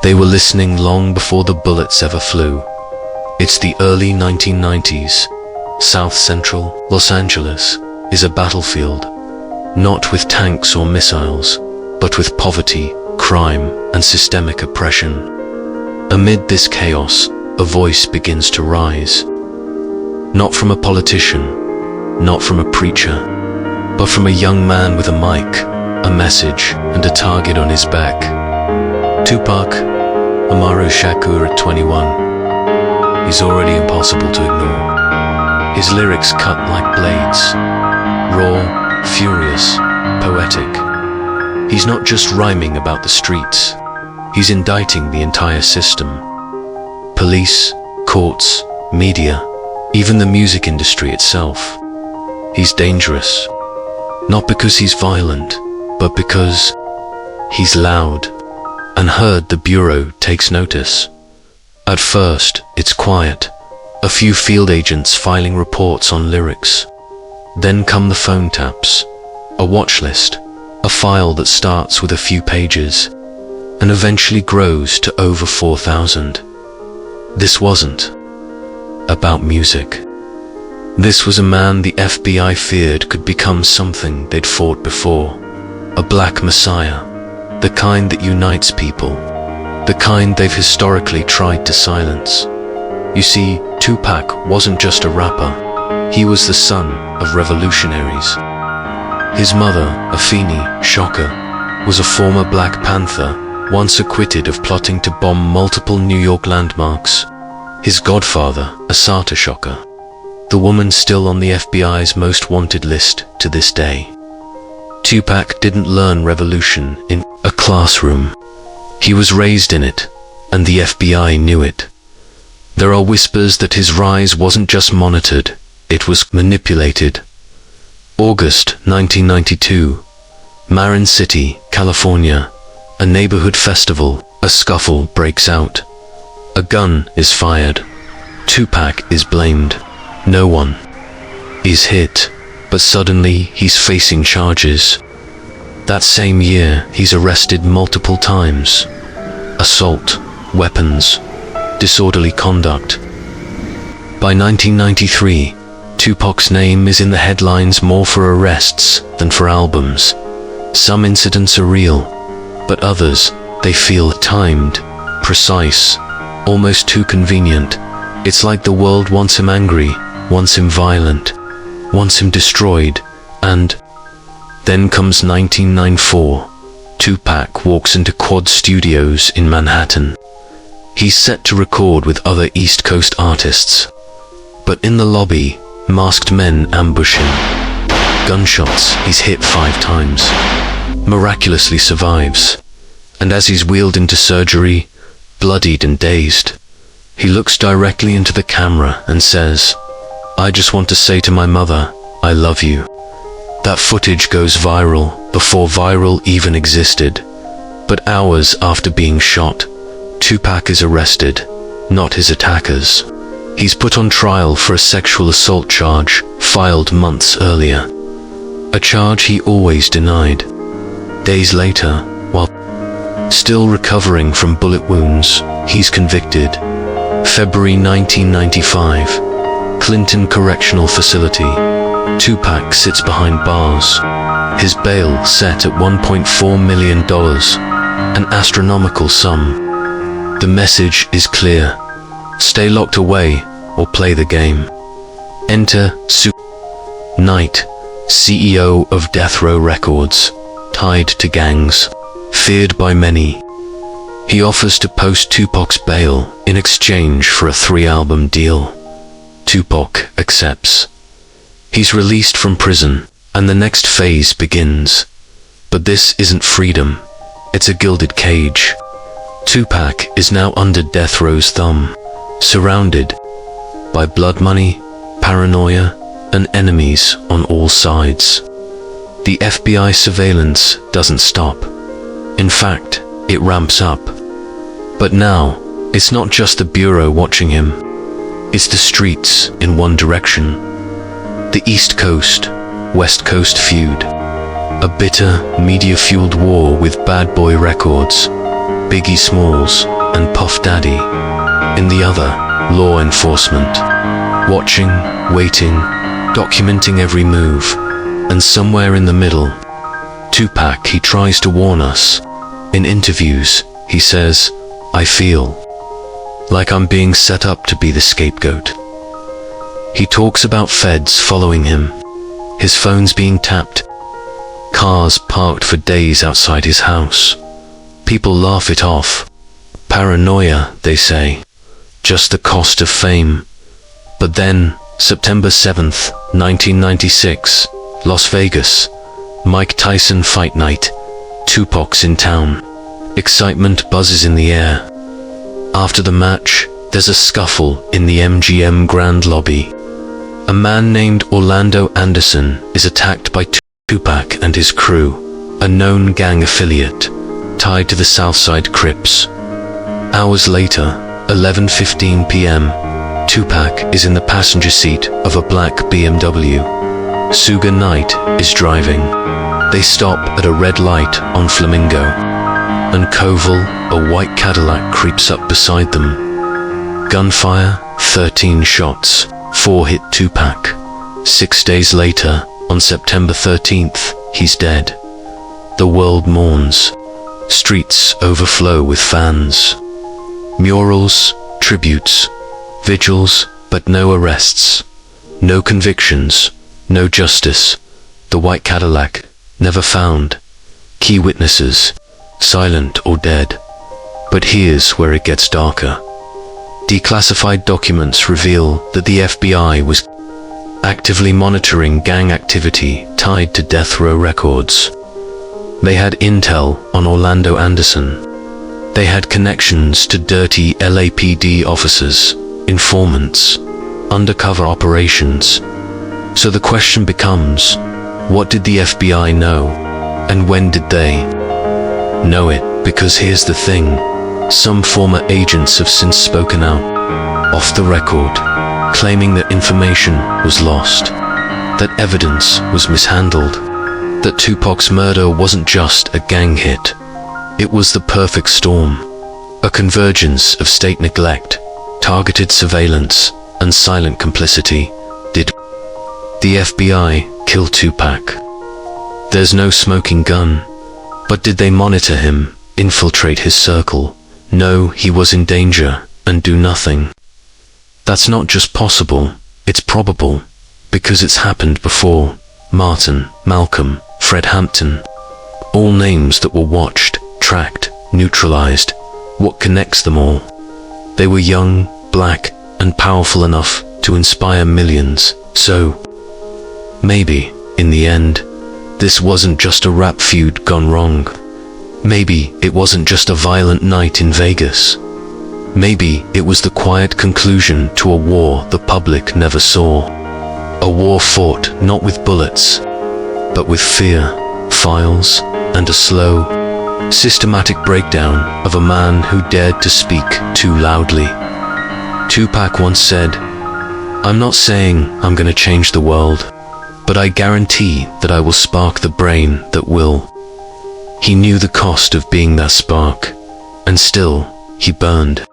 They were listening long before the bullets ever flew. It's the early 1990s. South Central Los Angeles is a battlefield, not with tanks or missiles, but with poverty, crime, and systemic oppression. Amid this chaos, a voice begins to rise. Not from a politician, not from a preacher, but from a young man with a mic, a message, and a target on his back. Tupac Amaru Shakur at 21. He's already impossible to ignore. His lyrics cut like blades, raw, furious, poetic. He's not just rhyming about the streets, he's indicting the entire system. Police, courts, media, even the music industry itself. He's dangerous, not because he's violent, but because he's loud. Unheard, the Bureau takes notice. At first, it's quiet, a few field agents filing reports on lyrics. Then come the phone taps, a watch list, a file that starts with a few pages, and eventually grows to over 4,000. This wasn't about music. This was a man the FBI feared could become something they'd fought before, a black messiah, the kind that unites people, the kind they've historically tried to silence. You see, Tupac wasn't just a rapper, he was the son of revolutionaries. His mother, Afeni Shocker, was a former Black Panther, once acquitted of plotting to bomb multiple New York landmarks. His godfather, Assata Shocker, the woman still on the FBI's most wanted list to this day. Tupac didn't learn revolution in a classroom. He was raised in it, and the FBI knew it. There are whispers that his rise wasn't just monitored, it was manipulated. August 1992, Marin City, California, a neighborhood festival, a scuffle breaks out. A gun is fired. Tupac is blamed. No one is hit, but suddenly he's facing charges. That same year, he's arrested multiple times. Assault, weapons, disorderly conduct. By 1993, Tupac's name is in the headlines more for arrests than for albums. Some incidents are real, but others, they feel timed, precise, almost too convenient. It's like the world wants him angry, wants him violent, wants him destroyed, and then comes 1994. Tupac walks into Quad Studios in Manhattan. He's set to record with other East Coast artists. But in the lobby, masked men ambush him. Gunshots, he's hit 5 times. Miraculously survives. And as he's wheeled into surgery, bloodied and dazed, he looks directly into the camera and says, "I just want to say to my mother, I love you." That footage goes viral before viral even existed. But hours after being shot, Tupac is arrested, not his attackers. He's put on trial for a sexual assault charge filed months earlier, a charge he always denied. Days later, while still recovering from bullet wounds, he's convicted. February 1995, Clinton Correctional Facility. Tupac sits behind bars. His bail set at $1.4 million, an astronomical sum. The message is clear. Stay locked away or play the game. Enter Suge Knight, CEO of Death Row Records, tied to gangs, feared by many. He offers to post Tupac's bail in exchange for a 3-album deal. Tupac accepts. He's released from prison, and the next phase begins. But this isn't freedom, it's a gilded cage. Tupac is now under death row's thumb, surrounded by blood money, paranoia, and enemies on all sides. The FBI surveillance doesn't stop. In fact, it ramps up. But now, it's not just the Bureau watching him. It's the streets in one direction. The East Coast, West Coast feud. A bitter, media-fueled war with Bad Boy Records, Biggie Smalls, and Puff Daddy. In the other, law enforcement. Watching, waiting, documenting every move. And somewhere in the middle, Tupac, he tries to warn us. In interviews, he says, "I feel like I'm being set up to be the scapegoat." He talks about feds following him, his phones being tapped, cars parked for days outside his house. People laugh it off. Paranoia, they say. Just the cost of fame. But then, September 7th, 1996, Las Vegas. Mike Tyson fight night. Tupac's in town. Excitement buzzes in the air. After the match, there's a scuffle in the MGM Grand Lobby. A man named Orlando Anderson is attacked by Tupac and his crew, a known gang affiliate, tied to the Southside Crips. Hours later, 11:15 p.m., Tupac is in the passenger seat of a black BMW. Suge Knight is driving. They stop at a red light on Flamingo, and Koval, a white Cadillac, creeps up beside them. Gunfire, 13 shots, 4 hit Tupac. 6 days later, on September 13th, he's dead. The world mourns. Streets overflow with fans. Murals, tributes, vigils, but no arrests. No convictions, no justice. The white Cadillac, never found. Key witnesses, silent or dead. But here's where it gets darker. Declassified documents reveal that the FBI was actively monitoring gang activity tied to death row records. They had intel on Orlando Anderson. They had connections to dirty LAPD officers, informants, undercover operations. So the question becomes, what did the FBI know? And when did they know it? Because here's the thing. Some former agents have since spoken out, off the record, claiming that information was lost, that evidence was mishandled, that Tupac's murder wasn't just a gang hit. It was the perfect storm, a convergence of state neglect, targeted surveillance, and silent complicity. Did the FBI kill Tupac? There's no smoking gun. But did they monitor him, infiltrate his circle, know he was in danger, and do nothing? That's not just possible, it's probable, because it's happened before. Martin, Malcolm, Fred Hampton, all names that were watched, tracked, neutralized. What connects them all? They were young, black, and powerful enough to inspire millions. So, maybe, in the end, this wasn't just a rap feud gone wrong. Maybe it wasn't just a violent night in Vegas. Maybe it was the quiet conclusion to a war the public never saw. A war fought not with bullets, but with fear, files, and a slow, systematic breakdown of a man who dared to speak too loudly. Tupac once said, "I'm not saying I'm gonna change the world, but I guarantee that I will spark the brain that will." He knew the cost of being that spark, and still, he burned.